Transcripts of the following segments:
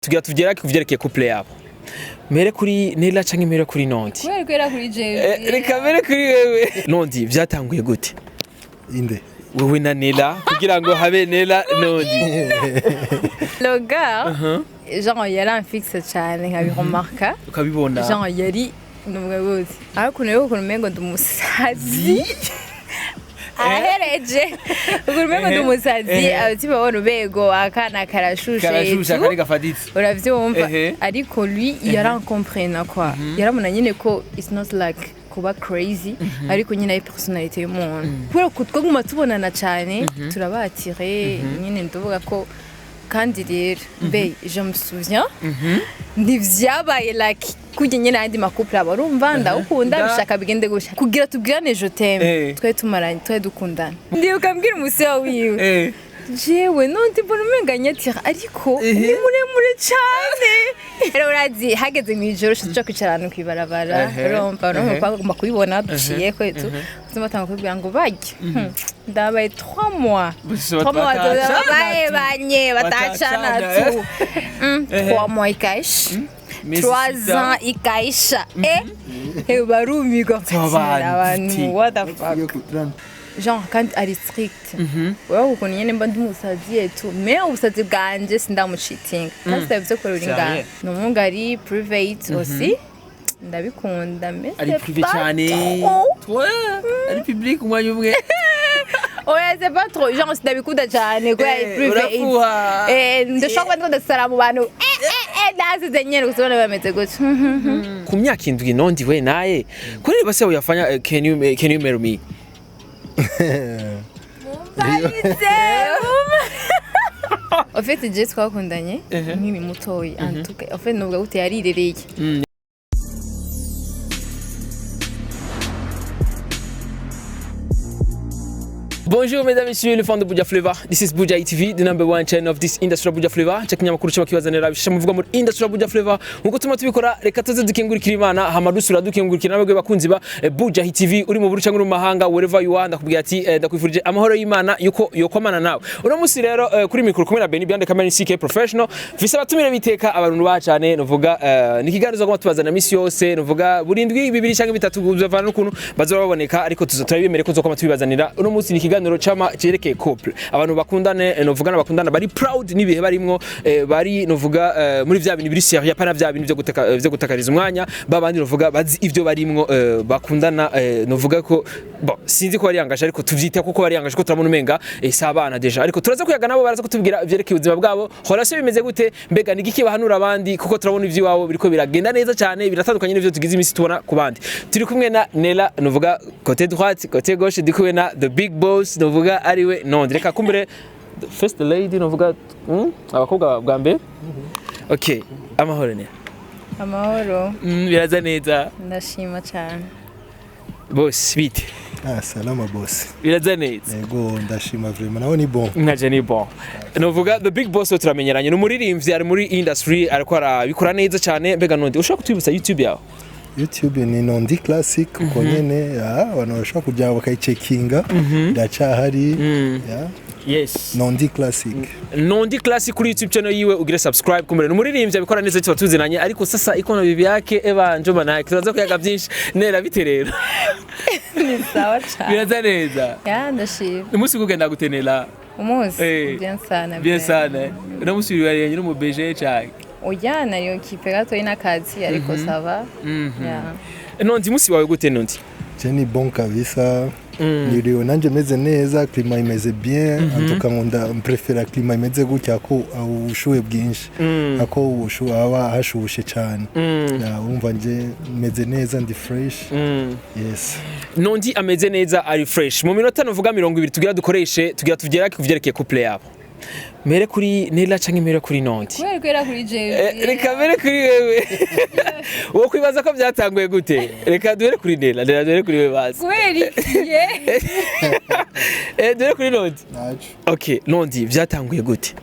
tugira tuvyera kuvyerekeye couple yabo. Mere kuri Nela canke mere kuri Nondi? Kwera kuri jewe. Reka mere kuri wewe. Nondi vyatanguye gute? Inde. Wewe na Nela kugira ngo habe Nela Nondi. Le gars, genre yari amfixe cyane nkabiremarka. Ukabibona. Genre yari numwe gute. Ariko rero ukuntu mengo ndumusazi. Ahereje. Ukuntu mengo ndumusazi abatiba bego akana karashushe. Karashushe akari gafaditse. Uravyumva. Ariko lui yari comprendre quoi. Yaramuna nyine ko it's not like kuba crazy ariko nyine ay personality y'umuntu. Kubera ko twaguma tubonana cyane turabatire nyine ndavuga ko kandi rero be je me souviens ntivyabaye like kujye nyine andi makouple abarumva ndawukunda bishaka bigende gusha kugira tubwirane je t'aime twe tumaranye twe dukundana ndi ukambwira umusewa wiwe jewe nondi mbona umenganya tira ariko ni muremure cyane rero urazi hageze mu ijoro cyo kwicarana kwibarabara urumva urumva kubibona duciye ko tumatanga kubwira ngo bajye ndabaye 3 mois 3 mois ndabaye banye batacana tu 3 mois ikaisha 3 ans ikaisha barumiga abantu what the fuck genre quand ari strict wewe uko nyene mba ndumusazi yetu mais ubusazi bwanje sindamucheating kandi savye ko ruringa no munga ari private aussi ndabikunda mais ari privé cyane toi ari public umwanya umwe oya c'est pas trop genre ndabikunda cyane ko ari private ndashaka ngo sara mu bantu ndazi zenyene kusona bameze gutyo ku myaka indwi Nondi we naye kuri base uyafanya can you marry me En fait, je twakundanye nkiri mutoyi en tout cas en fait nubwo gute yarirereye. Bonjour mesdames et messieurs, le fan de Buja Flavor. This is Buja TV, the number one channel of this industry Buja Flavor. Check nyamakuru cyo bakibazanira bisha muvuga muri industry Buja Flavor. Nkuko tuma tubikora reka tuze dukengurikira Imana, hamadusura dukengurikira nabagwe bakunzi ba Buja TV uri mu buru cyangwa mu mahanga wherever you are ndakubwira ati ndakwifurije amahoro y'Imana yuko yokomana nawe. Uno musi rero kuri mikoro kumwe na Benny behind the camera CK professional. Visa batumire biteka abantu bacane novuga nikiganirizo ko tubazana misi yose novuga burindwi bibiri cyangwa bitatu bavana n'ukuntu bazora baboneka ariko tuzoturabimere ko zokoma tubibazanira. Uno musi nikiganiro chama cerekeye couple abantu bakundane novugana bakundana bari proud nibihe barimwo bari novuga muri vya bintu biri serious pana vya bintu byo gutakariza umwanya babandi novuga bazi ivyo barimwo bakundana novuga ko bon sinzi ko bari yangaje ariko tuvyita kuko bari yangaje ko turabona umenga sabana deja ariko turaza kuyaga nabo baraza kutubwira ivyerekeye ubuzima bwabo relation bimeze gute mbega nigiki bahanura abandi kuko turabona ivyo wabo biriko biragenda neza cyane biratandukanye n'ivyo tugize imisi tubona ku bandi turi kumwe na Nela novuga côté droite côté gauche dikuwe na the big boss novuga ariwe Nondi reka kumbere first lady novuga abakobwa bwa mbere okay amahoro ne Amahoro biraza neza ndashima cyane boss bite salama boss biraza neza yego ndashima vraiment nawe ni bon nkaje ni bon novuga the big boss turamenyeranye n'umuririmbyi ari muri industry ariko arabikora neza cyane mbega Nondi ushaka kutwibutsa YouTube yawe YouTube ni Nondi Classic uko nyene abantu bashaka kujya bakayicekinga ndacahari yes Nondi Classic Nondi Classic kuri YouTube channel yiwe ugire subscribe kumure n'umuririmbyi abikora neza cyo tuzinanye ariko sasa ikono bibi yake ebanje manake tuzaza kuyaga byinshi Nela biterera ni sawa cyane biraza neza ndashima umunsi kugenda gutenela umunsi bien sana no musi wari nyine mu beje cyane ujyana yo kipe gato inakazi ariko sava Nondi musi wawe gute Nondi Jenny bon kabisa niriyo nanje meze neza klima imeze bien antuka nkunda prefera klima imeze gutya ko ubushuhe bwinshi ako ubushuhe aba hashushe cyane urumva nje meze neza ndi fresh yes Nondi ameze neza ari fresh mu minota novuga 20 tugira dukoreshe tugira tuvyera kuvyerekeye couple yabo mere kuri Nela canke mere kuri Nondi kwera kuri jewe reka mere kuri wewe wo kwibaza ko byatanguye gute reka duhere kuri Nela duhere kuri wewe basi kwerikiye duhere kuri Nondi okay Nondi byatanguye gute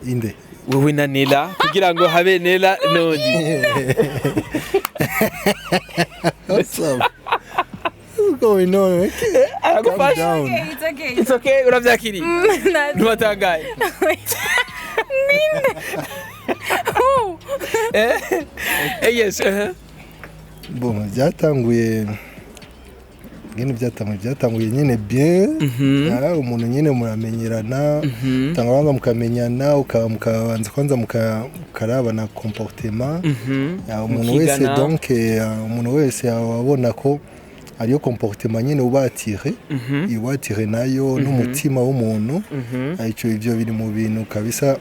inde wewe na Nela kugira ngo habe Nela Nondi what's up going on? Calm down. It's okay. Uravyakiri. Ntubatangaye. Yes. Bon, byatanguye byatanguye nyine bien. Umuntu nyine muramenyerana, tangabanga mukamenyana, mukabanza kwanza mukaraba na comportement. Umuntu wese donc umuntu wese abona ko ariyo comportement nyine ubatire, iwatire nayo n'umutima w'umuntu. Ico ivyo biri mu bintu kabisa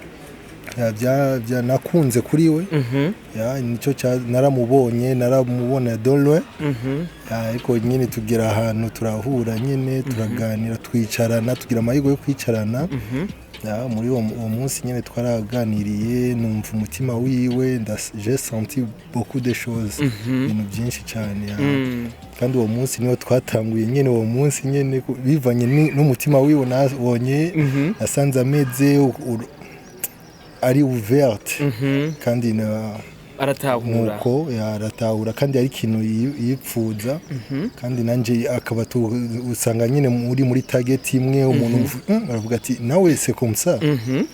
bya nakunze kuri we. Nico naramubona dolwe. Ariko nyine tugera ahantu turahura nyine turaganira twicarana tugira amahirwe yo kwicarana. Muri uwo munsi nyine twaraganiriye numva umutima wiwe j'ai senti beaucoup de choses, ibintu byinshi cyane. Kandi uwo munsi niyo twatanguye nyine uwo munsi nyine bivanye n'umutima wiwe nabonye nasanze ameze ari ouverte kandi aratahura nuko aratahura kandi ari ikintu yipfuza kandi nanje akaba usanga nyine muri target imwe umuntu aravuga ati nawe c'est comme ça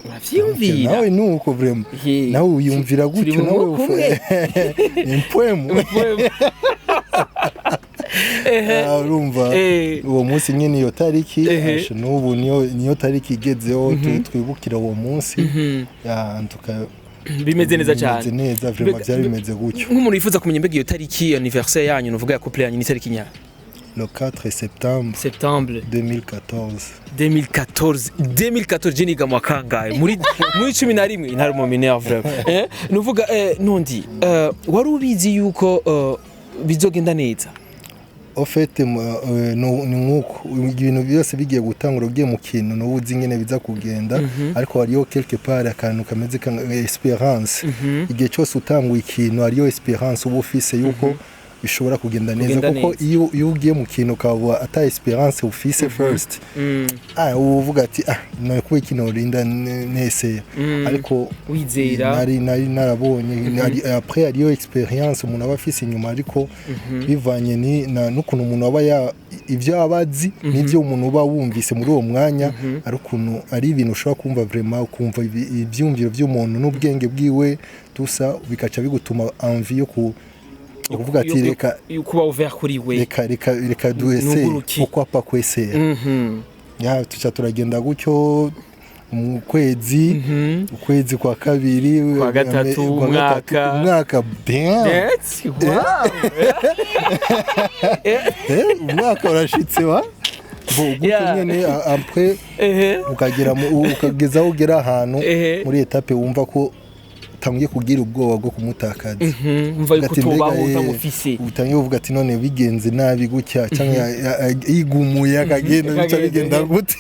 uravyumvira nawe nuko vraiment nawe uyumvira gutyo nawe impwemu urumva uwo munsi nyine iyo tariki n'ubu niyo tariki igezeho twibukira uwo munsi bimeze neza cyane. Bimeze neza vraiment byari bimeze gutyo. Nk'umuntu yifuza kumenya mbega iyo tariki anniversaire yanyu nuvuga ya couple yanyu ni tariki nya? Le 4 septembre 2014 jeniga mwakangaye muri 11 intari mu minea vraiment nuvuga nondi wari ubizi yuko bizogenda neza? En fait ni nkuko ibintu byose bigiye gutangura ugiye mu kintu n'ubuzi nyine biza kugenda ariko hariyo quelque part akantu kameze espérance. Igihe cyose utanguye ikintu hariyo espérance uba ufise yuko bishobora kugenda neza kuko iyo ugiye mu kintu ukaba ata espérance ufise first uvuga ati no kuba ikintu rinda nese ariko wizera nari narabonye après hariyo experience umuntu aba afise inyuma ariko bivanye n'ukuntu umuntu aba ivyo abazi n'ivyo umuntu uba wumvise muri uwo mwanya ari ibintu ushobora kumva vraiment ukumva ibyumviro by'umuntu n'ubwenge bwiwe tusa bikaca bigutuma envie yo ukuvuga ati reka kuba ouvert kuri we reka duese pourquoi pas kwesera. Tuca turagenda gutyo mu kwezi kwa kabiri kwa gatatu umwaka bien. Umwaka urashitse wa gutyo nyene après ukageza ugera ahantu muri etape wumva ko utangiye kugira ubwoba bwo kumutakaza. Umva yuko tubaho utamufise utangiye uvuga ati none bigenze nabi gutya cyangwa yigumuye akagenda bica bigenda gute.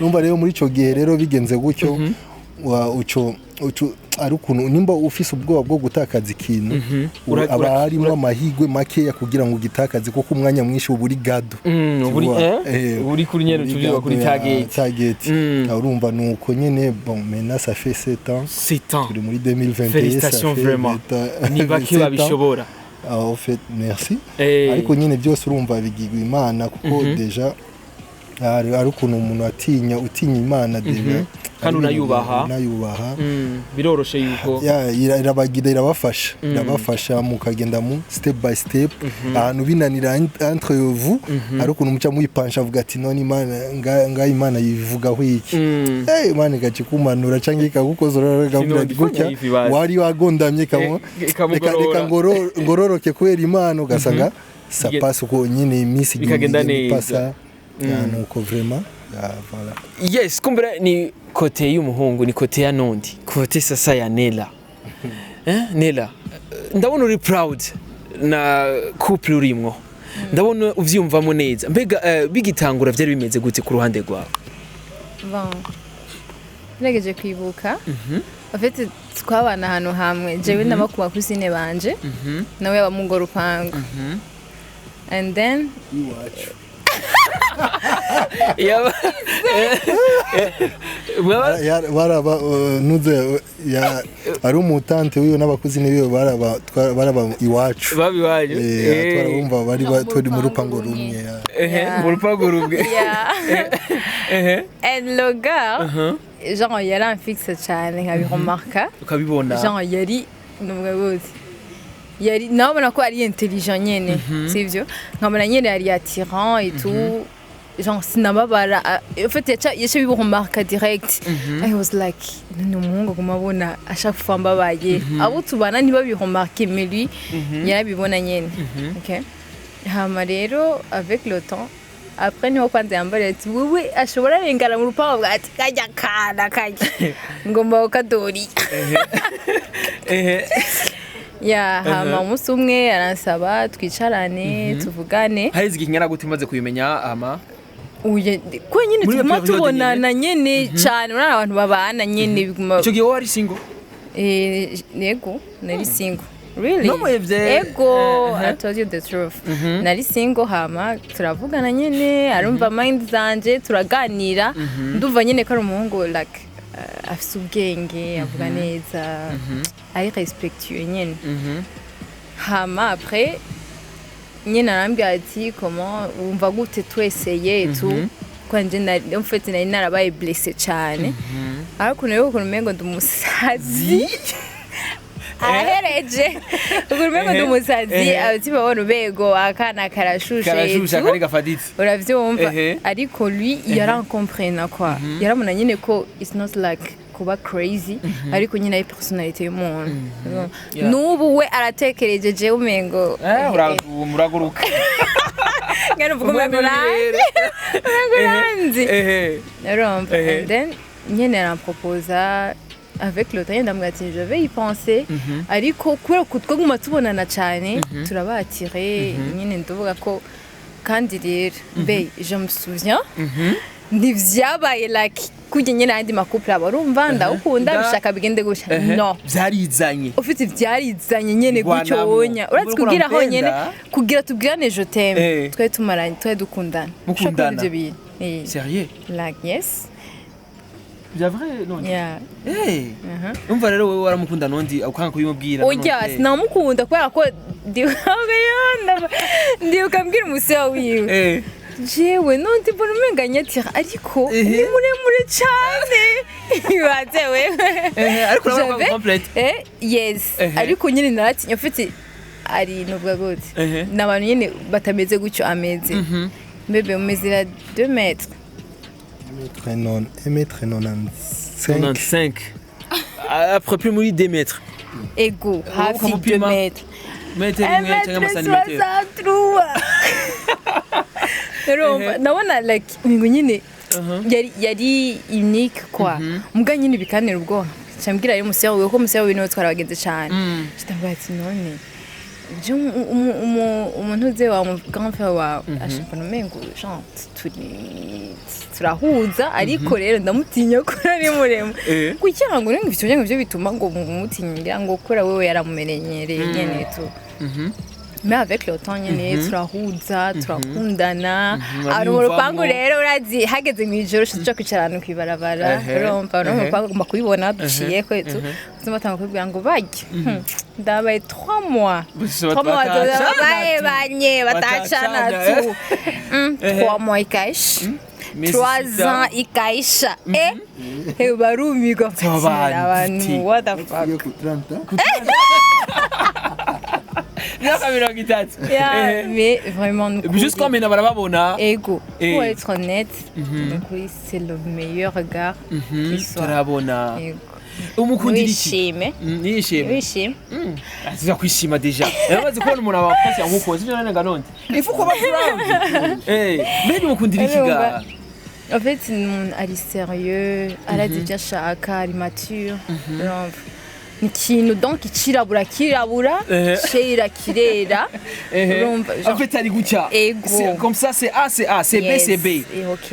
Numva rero muri ico gihe rero bigenze gutyo uco ari ukuntu nimba ufise ubwoba bwo gutakaza ikintu aba harimo amahigwe makeya kugira ngo ugitakaze kuko umwanya mwinshi uburi gado uri kuri nyene tubiba kuri target. Urumva nuko nyene bon maintenant ça fait 7 ans turi muri 2021. Félicitations vraiment ni baki babishobora. En fait merci ariko nyene byose urumva bigirwa Imana kuko deja ari ukuntu umuntu utinya Imana deja kandi unayubaha biroroshe yuko irabagida irabafasha mukagenda mu step by step ahantu binanira entre vous ari ukuntu muca muyipansha avuga ati none Imana yivugaho iki Imana igacikumanura cyangwa ikagukozora gutya wari wagondamye reka ngororoke kubera Imana ugasanga ça passe uko nyine iminsi igenda nuko vraiment voilà. Yes, kumbera ni kote y'umuhungu ni kote ya nondi kote sasa ya Nela. Nela ndabona uri proud na couple urimwo ndabona uvyumvamo neza mbega bigitangura byari bimeze gute ku ruhande rwawe? Negeje kwibuka afite twabana hano hamwe jewe n'abakuba kusine banje nawe abamugora upango and then baraba nuze ari umutante wiwe n'abakuzine biwe baraba iwacu babiwaje twarabumva bari turi mu rupango rumwe mu rupango rumwe and le gars genre yari amfixe cyane nkabiremarka ukabibona genre yari nubwo gute yari nabona ko ari intelligent nyene sivyo nkabona nyene yari attirant et tout genre sinababara en fait yacha bibo remarque direct I was like no muhungu kumabona ashaka famba baye abo tubana niba bi remarquer mais lui yarabibona nyene okay hama rero avec le temps après niho kwanza yambare ati wewe ashobora rengana mu rupango bwati kajya kana kajya ngomba ukadori ya hama umunsi umwe aransaba twicarane tuvugane harizi ikinyara gute umaze kubimenya hama uye ko nyine tuguma tubonana nyene cyane urana abantu babana nyene biguma ico gihe wari single yego nari single really no mwevye ego I told you the truth nari single hama turavugana nyene arumva mind zanje turaganira ndumva nyene ko ari umuhungu like afite ubwenge avuga neza ari respectueux nyene hama après nyene arambwira ati comment umva gute tweseye tu kwanje en fait nari narabaye blessé cyane ariko rero ukuntu umengo ndumusazi ahereje ukuntu umengo ndumusazi ati babona ubego akana karashushe kari gafaditse uravyumva ariko lui yarankomprena quoi yaramuna nyene ko it's not like kuba crazy ariko nyine ari personality y'umuntu nubu we aratekereje je umengo muraguruka ngene mvuga umengo nanzi urumva and then nyene aramproposa avec le temps ndamwati je vais y penser ariko kubera ko twaguma tubonana cyane turabatire nyine ndavuga ko kandi rero be je me souviens ntivyabaye like kujye nyene andi makouple abarumva ndawukunda bishaka bigende gusha no byarizanye ufite byarizanye nyene gucyo wonya uratse kugira ho nyene kugira tubwirane je t'aime twe tumaranye twe dukundana mukundana ibyo bintu sérieux like yes bya vrai non yeah umva rero wewe waramukunda nondi ukanga kubimubwira oya sinamukunda kubera ko ndiukambwira umusewa wiwe jewe nonti mbona umenganya tira ariko ni muremure cyane ibaze wewe ariko urabona complete yes ariko nyine naratinya ufite ari nubwo gute n'abantu nyine batameze gutyo ameze mbebe umezira 2 mètres 1m95 après plus muri 2 mètres ego hafi 2 mètres metero imwe cyangwa santimetero nabona like ngo nyine yari unique quoi muga nyine bikanira ubwo cyambwira yo musero we ko musero we no twarabagenze cyane kitambaye ati none je umuntu uze wa mu grand frère wa ashaka no mengo genre turahuza ariko rero ndamutinya ko ari muremo kugira ngo ngo ibyo bituma ngo mutinyira ngo kora wewe yaramumenyereye nyene tu mais avec le temps nyene turahuza turakundana ari urupangu rero urazi hageze mu ijoro cyo kwicarana kwibarabara urumva no mu kubibona duciye ko tu tumatanga kubwira ngo bajye ndabaye 3 mois babaye banye batacana tu 3 mois ikash 3 ans ikaisha barumigo abantu what the fuck Yeah, mais vraiment nous. Juste comme on barababona. Ego. Pour être honnête, donc oui, c'est le meilleur regard qui soit. Turabona. Umukundira iki? Wishime. Nishime. Wishime. Asiza kwishima deja. Yamaze kubona umuntu abafasi yankukoze ibyo nanga nonde. Ifuko bakuranga. Mbere umukundira iki ga? En fait, elle est sérieux, elle a déjà chaka, elle est mature. Ikintu donc kirabura shera kirera en fait ali gutya c'est comme ça c'est A c'est A c'est B c'est B et OK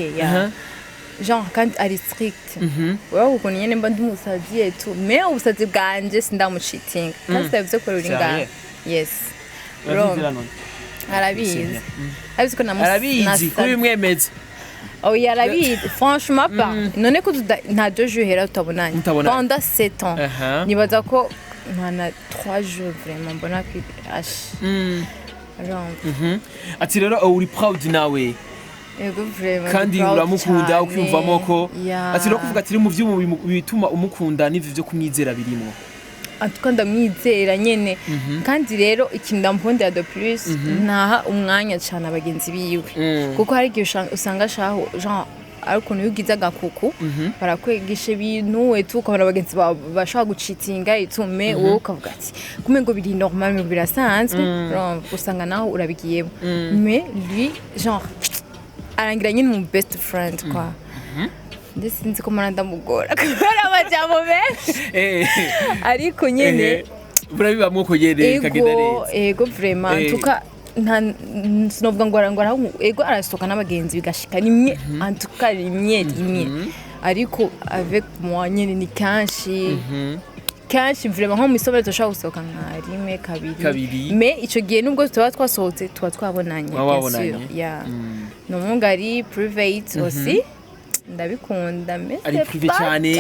genre quand elle est stricte ouais uko nyene mba ndumusazi etu mais ubusazi bwanje sindamuchitinga kandi byo ko ruringa yes arabizi abizi ko arabizi kuri mwemeze oh yarabizi franchement pas none ko nta 2 jours hera tutabonanye pendant 7 ans nibaza ko mana 3 jours vraiment bona ki ati rero uri proud nawe ego vraiment kandi uramukunda ukumvamo ko ati rero kuvuga ati mu byo bituma umukunda n'ivyo byo kumwizera birimo atuka ndamwizera nyene kandi rero ikintu ndampondera de plus naha umwanya cyane abagenzi biwe kuko hari igihe usanga shaho genre ariko ugize agakuku barakwegisha ibintu wetu ukabona abagenzi bashaka gucitinga itume wowe ukavuga ati kume ngo biri normal ngo birasanzwe usanga naho urabigiyemo mais lui genre arangira nyine mu best friend quoi ndetse nzi ko mara ndamugora kubera amajambo menshi ariko nyene burabibamwo kugere kagenda neza ego vraiment tuka sinovuga ngo arangora ego arasoka n'abagenzi bigashika nimwe antuka rimwe ariko avec moi nyene ni kanshi vraiment nko misomero toshaka gusoka nka rimwe kabiri mais ico gihe nubwo tuba twasohotse tuba twabonanye ya no mungari private aussi ndabikunda mese ari privé cyane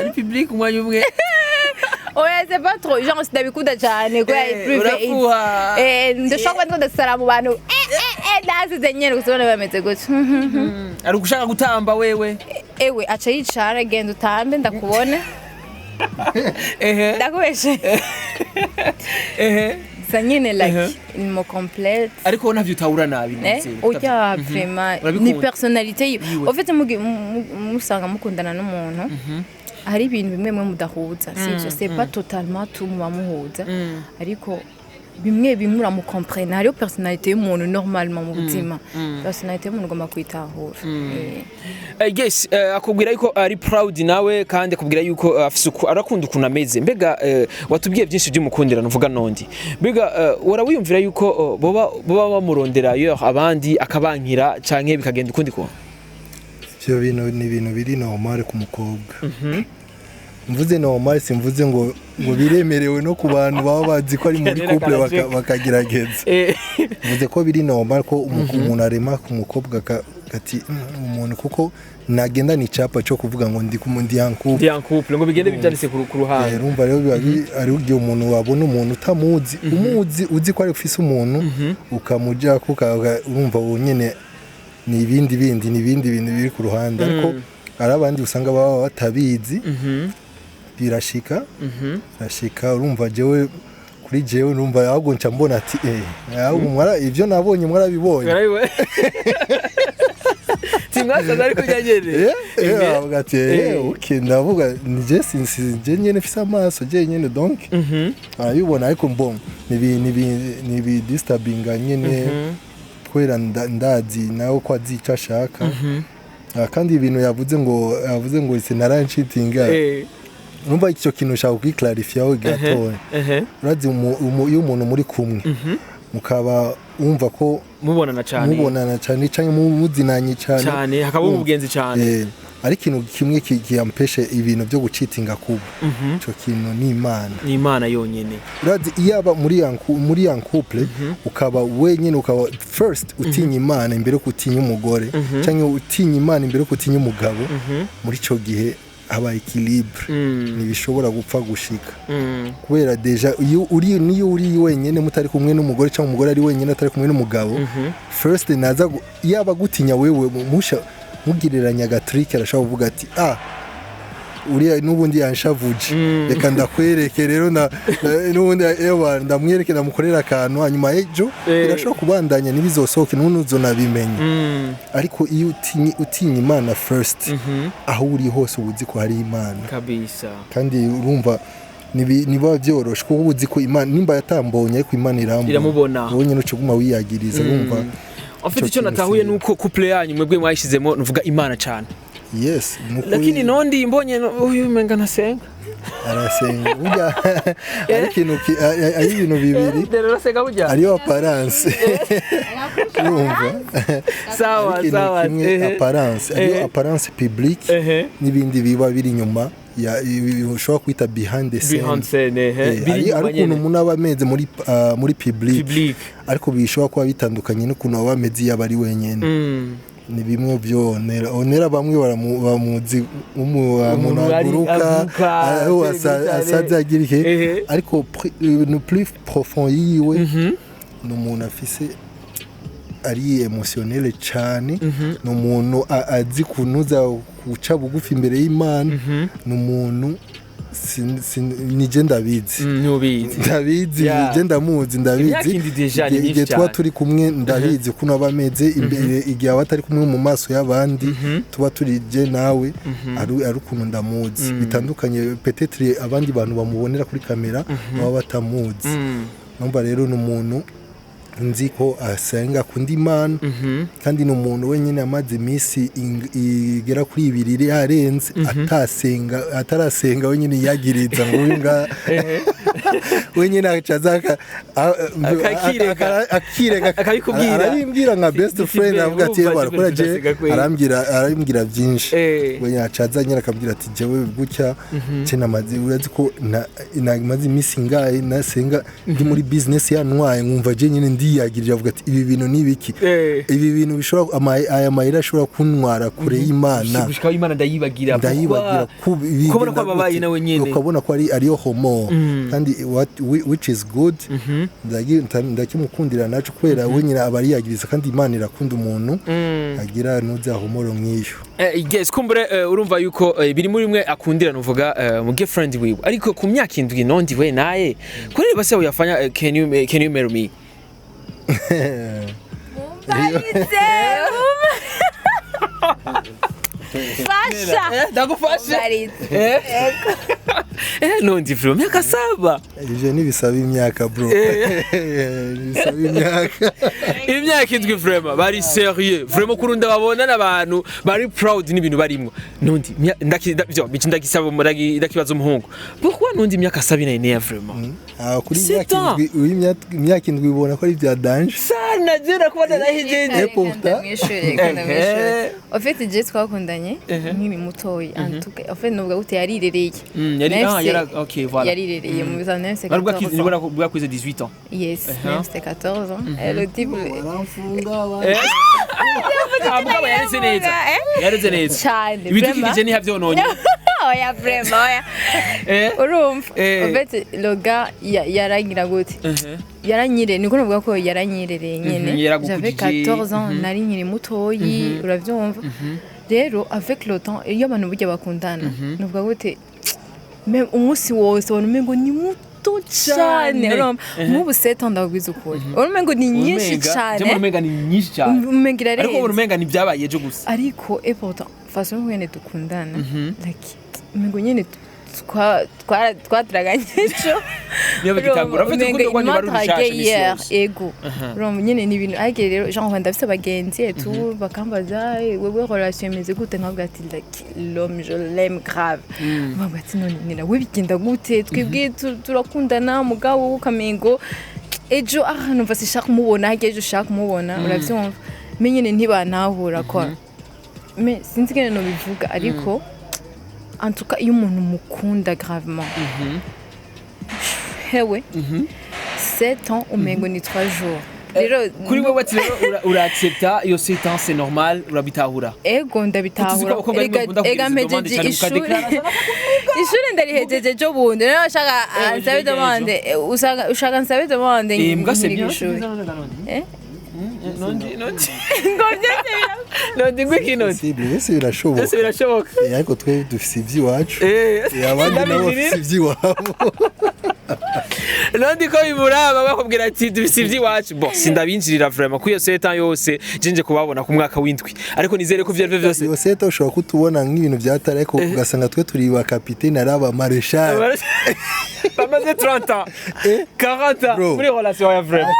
ari public umwanya umwe oya c'est pas trop genre ndabikunda cyane ko ari privé ndashaka kwandika ndasara mu bantu ndazize nyene gusubona bameze gutyo ari gushaka gutamba wewe ewe aca yicara agenda utambe ndakubona ndakubeshe ça nyene like il me complète ariko ntavyo utahura nabi oya vraiment ni personnalité en fait musanga mukundana n'umuntu hari ibintu bimwe mudahuza sivyo c'est pas totalement tout mubamuhuza ariko bimwe bimura mu comprendre hari personnalité y'umuntu normalement mu buzima personnalité y'umuntu ugomba kwitahura yes akubwira yuko ari proud nawe kandi akubwira yuko afise arakunda ukuntu ameze mbega watubwiye byinshi by'umukundira nuvuga nondi mbega warawiyumvira yuko boba bamurondera yo abandi akabankira canke bikagenda ukundi ko ivyo bintu ni ibintu biri normal ku mukobwa mvuze normal simvuze ngo biremerewe no ku bantu baba bazi ko ari muri couple bakagerageza mvuze ko biri normal ko umuntu arema ku mukobwa kati umuntu kuko nagenda ni chapa cyo kuvuga ngo ndi kumundi couple ngo bigende bibyanditse ku ruhande rumva rero ari ugiye umuntu wabona umuntu utamuzi umuzi uzi ko ari ufise umuntu ukamuja urumva nyene ni ibindi bintu biri ku ruhande ariko arabandi usanga baba batabizi birashika urumva jewe kuri jewe urumva ahubwo nca mbona ati mwara ivyo nabonye mwarabibonye timwasaza ariko nyanyene ati okay ndavuga nije nyene fisa amaso je nyene donc arayibona ariko mbon ni disturbing nyene kwera ndazi nawe ko azica ashaka kandi ibintu yavuze ngo sinaranshitinga numva icyo kintu ushaka kwiclarifyaho gatoya urazi iyo umuntu muri kumwe mukaba wumva ko mubonana cyane cyane muzinanye cyane hakaba umugenzi cyane ari ikintu kimwe kiyampeshe ibintu byo gucitinga kuba ico kintu ni imana yonyene urazi iyaba muri yan couple ukaba wenyene ukaba first utinya imana imbere ko utinya umugore cyangwa utinya imana imbere ko utinya umugabo muri ico gihe aba equilibre nibishobora gupfa gushika kubera deja iyo uri wenyene mutari kumwe n'umugore cyangwa umugore ari wenyene atari kumwe n'umugabo first naza yaba gutinya wewe mugireranya gatrick arashaka kuvuga ati uriya nubundi yanshavuje reka ndakwereke rero nubundi ndamwereke ndamukorera akantu hanyuma ejo irashobora kubandanya nibizosohoke nunuzo nabimenye ariko iyo utinya imana first aho uri hose ubuzi ko hari imana kabisa kandi urumva niba byoroshe kuko ubuzi ko imana nimba yatambonye ariko imana iramubona ubonye nuco guma wiyagiriza urumva afite icyo natahuye nuko couple yanyu mwebwe mwayishizemo nuvuga imana cyane yes lakini nondi mbonye uyu menga nasenga arasenga burya ari ibintu bibiri ariyo apparence urumva sawa apparence ariyo apparence publique n'ibindi biba biri nyuma ushobora kwita behind the scene ariko umuntu aba ameze muri public ariko bishobora kuba bitandukanye n'ukuntu aba ameze yaba ari wenyene ni bimwe byo onera bamwe baramuzi umuntu aguruka asaza agirike ariko no plus profond yiwe n'umuntu afise ari emotionnel cyane n'umuntu azi kunuza guca bugufi imbere y'Imana n'umuntu nije ndabizi ntubizi ndabizi Yeah. nije ndamuzi ndabizi Imyaka indi deja ni myinshi igihe tuba cyane. turi kumwe ndabizi kuno bameze imbere igihe aba atari kumwe mu maso y'abandi tuba turi je nawe ari ukuntu ndamuzi bitandukanye peut-être abandi bantu bamubonera kuri kamera baba batamuzi numva rero n'umuntu nzi ko asenga kundi Imana kandi n'umuntu wenyine amaze iminsi igera kuri 2 yarenze atarasenga wenyine yagiriza ngo winga wenyine acazaka akirega akabikubwira arabimbwira nka best friend avuga ati barakora je arambwira byinshi wenyine acaza nyira akabwira ati jewe gutya cye namaze urazi ko namaze iminsi ngaye nasenga ndi muri business yanwaye nkumva je nyine ndiyagirira avuga ati ibi bintu nibiki ibi bintu bishobora aya mayira ashobora kuntwara kure y'Imana gushika Imana ndayibagira kubona ko ababaye nawe nyene ukabona ko ariyo homo kandi which is good ndakimukundira naco kwera wenyine abari yagiriza kandi Imana irakunda umuntu agira nuza homoro nk'iyo yes kumbure urumva yuko biri muri mwe akundira nuvuga mu girlfriend wiwe ariko ku myaka 7 nondi we naye kuri base yafanya can you marry me Fasha. Ndagufasha. Nondi bro myaka 7. Ivyo nibisaba imyaka bro. Nibisaba imyaka. Imyaka 7 vraiment bari sérieux vraiment kurunda babona n'abantu bari proud n'ibintu barimwo. Nondi ndagisaba ndakibaza umuhungu. Pourquoi nondi imyaka 7 na ine vraiment? Kuri imyaka 7 ubona ko ari bya danger. Sana jera kubona nahijeje. En fait je twakundanye nkiri mutoyi antuka en fait nubwo gute yarirereye. OK voilà. Yarirereye mu bizana 14. Barubwa kwize 18 ans. Yes, c'était 14 ans. Le type Abugabo yareze neza. Cyane. Ibidukikije ni havyononye. Oya vraiment oya. Urumva. En fait le gars yarangira gute. Yaranyire niko navuga ko yaranyirereye nyene. J'avais 14 ans nari nkiri mutoyi uravyumva. Rero avec le temps iyo abantu burya bakundana nuvuga gute même umunsi wose wona umengo ni muto cyane nk'ubu 7 ans ndagwiza ukuri umengo ni nyinshi cyane umenga ni nyinshi cyane umengira rero ariko umenga ni byabaye ejo gusa ariko et pourtant façon ngene dukundana like umengo nyene twatraganye ejo niyo bagitangura afite ukuntu kwani barushaje ego rom nyene ni ibintu ariko rero genre ndafise abagenzi etu bakambaza wewe relation imeze gute nkabwa ati like l'homme je l'aime grave baba ati none nina we bigenda gute twebwe turakundana mugabo ukamengo ejo numva sishaka kumubona hage ejo shaka kumubona uravyumva menyene ntibantahura kwa mais sinzi kene no bivuga ariko en tout cas, il y a un mukunda gravement. Hewe. 7 ans au mengo ni 3 jours. Kuri wewe ati ura accepta iyo 7 ans c'est normal urabitahura. Ego ndabitahura. Ega mpejeje ishuri. Ishuri ndarihejeje jo bundi. Rero shaka ansabe demande. Ushaka ansabe demande. Imbwa se byishuri. Nondi ngwiki Ese birashoboka ariko twe dufise ivy'iwacu abandi nabo bafise ivy'iwabo Nondi ko imuraba bakubwira ati dufise ivy'iwacu bon sindabinjirira vraiment kuyo 7 ans yose jinje kubabona ku mwaka w'indwi ariko nizere ko vyarve vyose iyo 7 ushobora kutubona nk'ibintu byatari ariko ugasanga twe turi ba capitaine araba marechal bamaze 30 ans 40 ans muri relation ya vraiment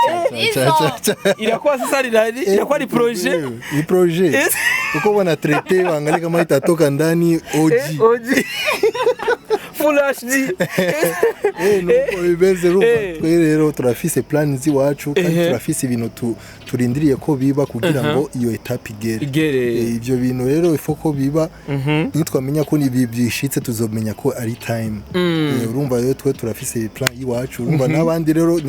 inakuwa sasa inakuwa ni projet uko wana traité wangalia kama itatoka ndani OG Full HD nuko ibeze ruba rero turafise plan ziwacu kandi turafise ibintu turindiriye ko biba kugira ngo iyo etape igere ivyo bintu rero ifoko biba nitwamenya ko nibi byishitse tuzomenya ko ari time urumva rero twe turafise plan yiwacu urumva nabandi rero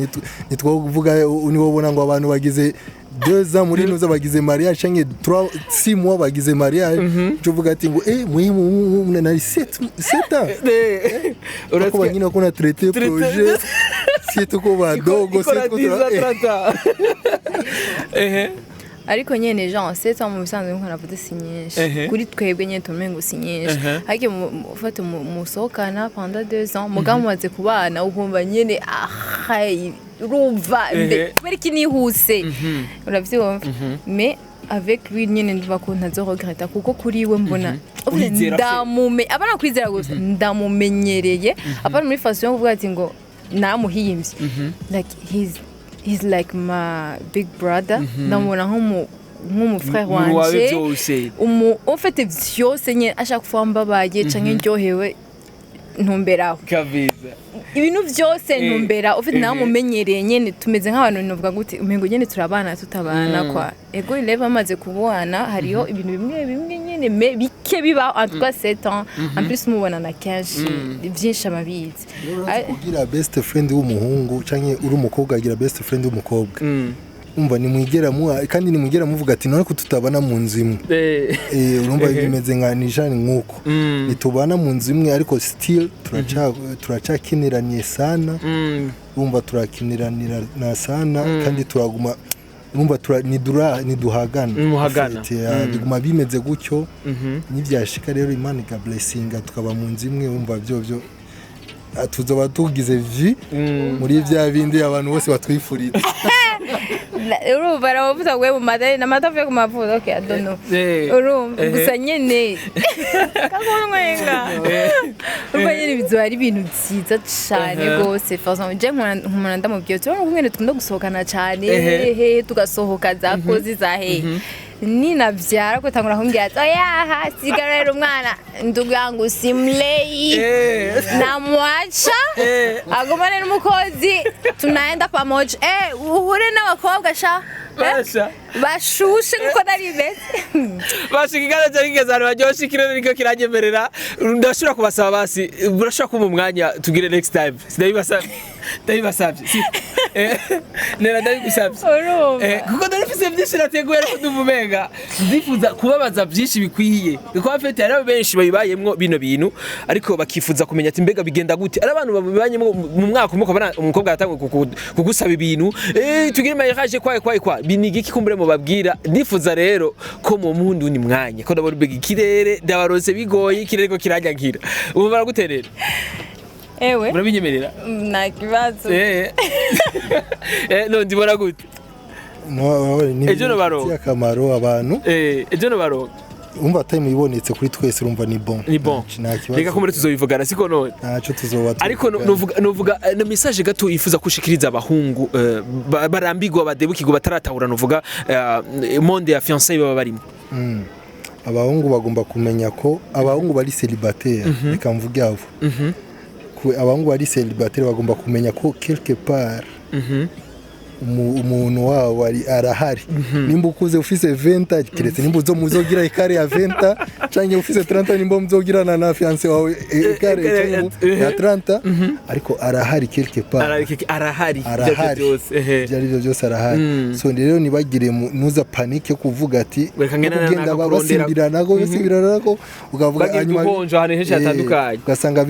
nitwovuga niwo bona ngo abantu bagize 2 ans muri nuza bagize mariage change 6 mois bagize mariage je vuga ati ngo muhimu na 7 ans urako nyina ko na traiter projet si tuko badogo c'est ko ariko nyene genre 7 ans mu bisanzwe nko navuze si nyinshi kuri twebwe nyene tumengo si nyinshi ariko ufate musokana pendant 2 ans mugabo mumaze kubana ukumva nyene urumva kubera iki nihuse uravyumva mais avec lui nyene ndiva ko ntazoregreta kuko kuri we mbona abana kwizera gusa ndamumenyereye apana muri façon yo kuvuga ati ngo namuhimbye like he's like my big brother ndamubona nk'umu frère wanje ufite vyose nyene ashaka kufa mbabaye canke ndyohewe ntumberaho kabiza ibintu byose ntumbera ufite namumenyereye nyene tumeze nk'abantu novuga gute umengo nyene turabana tutabana kwa ego ileva amaze kubana hariho ibintu bimwe nyene bike biba en tout cas 7 ans en plus mubona na kenshi byinshi amabizi kugira best friend w'umuhungu canke uri umukobwa agira best friend w'umukobwa umva ni mwigera kandi ni mwigera muvuga ati none ko tutabana mu nzu imwe urumva bimeze nka nijani nkuko nitubana mu nzu imwe ariko still turacakiniranye sana umva turakiniranira na sana kandi turaguma umva niduhagana biguma bimeze gutyo nivyashika rero Imana ga blessinga tukaba mu nzu imwe umva byo tuzoba tugize vi muri vya bindi abantu bose batwifurira urumva aravuga ngo mu madari na matavuye ku mavuta okay I don't know urumva gusa nyene kakonwenga urumva nyene bizo ari ibintu byiza cyane gose for example je nk'umuntu ndamubwiye cyo ngumwe tukunda gusohokana cyane tugasohoka za kozi za nina vyara ko tangura kumbwira ati oya sigara rero umwana ndugangu simlei namwacha agomane n'umukozi tunaenda pamoja uhure n'abakobwa sha bashushe nkuko nari bese bashikigana cyangigeza baryoshye ikirere niko kiranyemerera ndashobora kubasaba basi burashobora kuma umwanya tugire next time ndabibasabye nera ndabigusabye kuko ndafise byinshi nateguye ariko ndumumenga ndifuza kubabaza byinshi bikwiye kuko afite ari benshi bayibayemwo bino bintu ariko bakifuza kumenya ati mbega bigenda gute ari abantu babibanyemo mu mwaka umwe ukabona umukobwa yatangwe kugusaba ibintu tugire mariage kwa binigi kikumbure mu babwira ndifuza rero ko mu mundu ni mwanya ko ndabona bega ikirere ndabarose bigoye ikirere ko kiranyankira ubu baraguterera ewe murabinyemerera nta kibazo no ndibona gute ejo no baro akamaro abantu ejo no baro umva time ibonetse kuri twese urumva ni bon reka ko muri tuzobivugana siko none ntaco tuzoba ariko novuga na message gato yifuza kushikiriza abahungu barambigwa badebukirwa bataratahura novuga monde ya fiancé baba barimo abahungu bagomba kumenya ko abahungu bari célibataire reka mvuge avo abahungu bari célibataire bagomba kumenya ko quelque part umuntu wabo arahari nimba ukuze ufise 20 kiretse nimba uzo muzogira ikare ya 20 canke ufise 30 nimba muzogirana na fiancé wawe ikare ya 30 ariko arahari quelque part arahari byari byose arahari so rero nibagire nuza panique kuvuga ati kugenda babasimbirana ko ukavuga anyuma honjo hane henshi hatandukanye ugasanga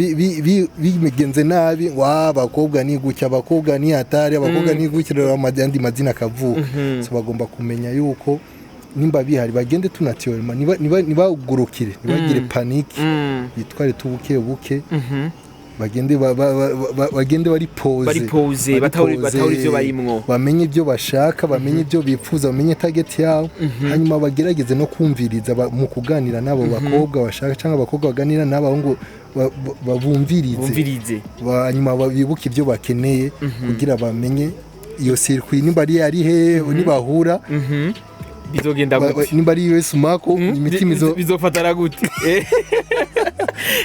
bimegenze nabi abakobwa ni gucya abakobwa ni hatari abakobwa ni gukira amajyandi mazina kavuka so bagomba kumenya yuko nimba bihari bagende tunatiorema niba ugurukire nibagire panique bitware tubuke bagende bari pose batahuri ivyo barimwo bamenye ibyo bashaka bamenye ibyo bipfuza bamenye target yao hanyuma bagerageze no kumviriza mu kuganira nabo bakobwa bashaka cyangwa abakobwa baganira n'abahungu babumvirize hanyuma babibuke ibyo bakeneye kugira bamenye iyo circuit nimba ari he nibahura bizogenda gute nimba ari Yesu mako imitima bizofatara gute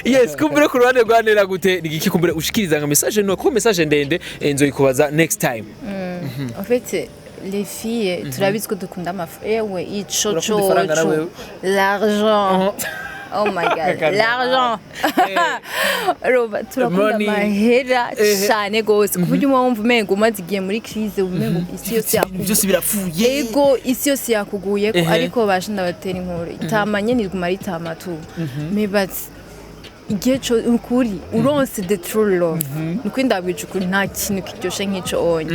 yes kumbure ku ruhande rwanera gute nigiki kumbure ushikiriza nka message no ko message ndende nzoyikubaza next time en fait les filles turabizwe ko dukunda amafaranga ico l'argent oh my god l'argent roba turakunda mahera cyane gose kuburyo umwumva umengo umaze igihe muri crise umengo isi yose yakuguye byose birafuye ego isi yose yakuguye ariko bashinda batera inkuru itamanye ni guma ritama tu mais but igihe cyo ukuri uronse the true love nuko ndabije ukuri nta kintu kiryoshe nk'ico onye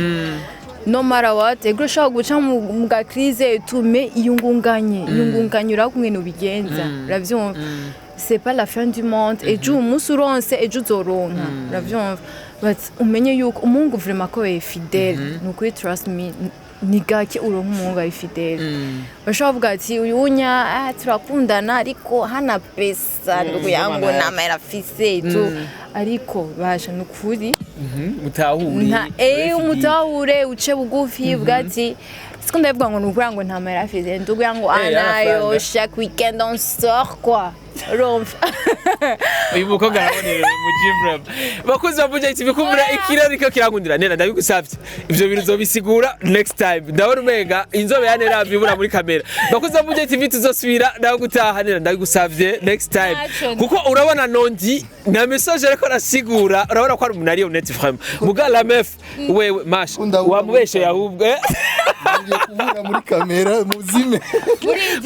no matter what ego ushobora guca mu ga crise tume iyungunganye urakumwe nubigenza uravyumva c'est pas la fin du monde ejo umunsi uronse ejo uzoronka uravyumva but umenye yuko umungu vraiment ko est fidèle nukuri trust me ni gake uronka umungu ari fidèle bashobora kuvuga ati uyunya turakundana ariko hana pesa ndugu yangu nama yarafise tu ariko basha nukuri umutahure uce bugufi bwati siko ndavuga ngo nukuri ngo ntama yarafise ndugu yangu anayo chaque weekend on sort quoi uyu mukobwa arabonera mu gym bakuze bavuga iti bikumbura ikirariko kiragundira nena ndabigusavye ivyo bintu zobisigura next time ndabona umenga inzobe yanera bibura muri kamera bakuze bavuga iti vitu zosubira naho gutaha nena ndabigusavye next time kuko urabona nondi na message ariko arasigura urabona ko ari umuntu ari honnête vraiment muga la meuf wewe mash wamubeshe yahubwe ngiye kubura muri kamera muzime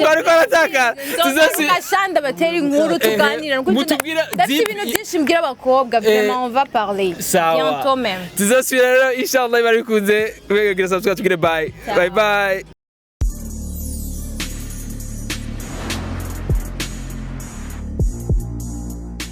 bariko barataka tuzashanda bateri inkuru tuganira mutubwira ibintu byinshi mbwira abakobwa vraiment on va parler bientôt même tuzasubira rero inshallah bari kunze kugira subscribe tugire bye bye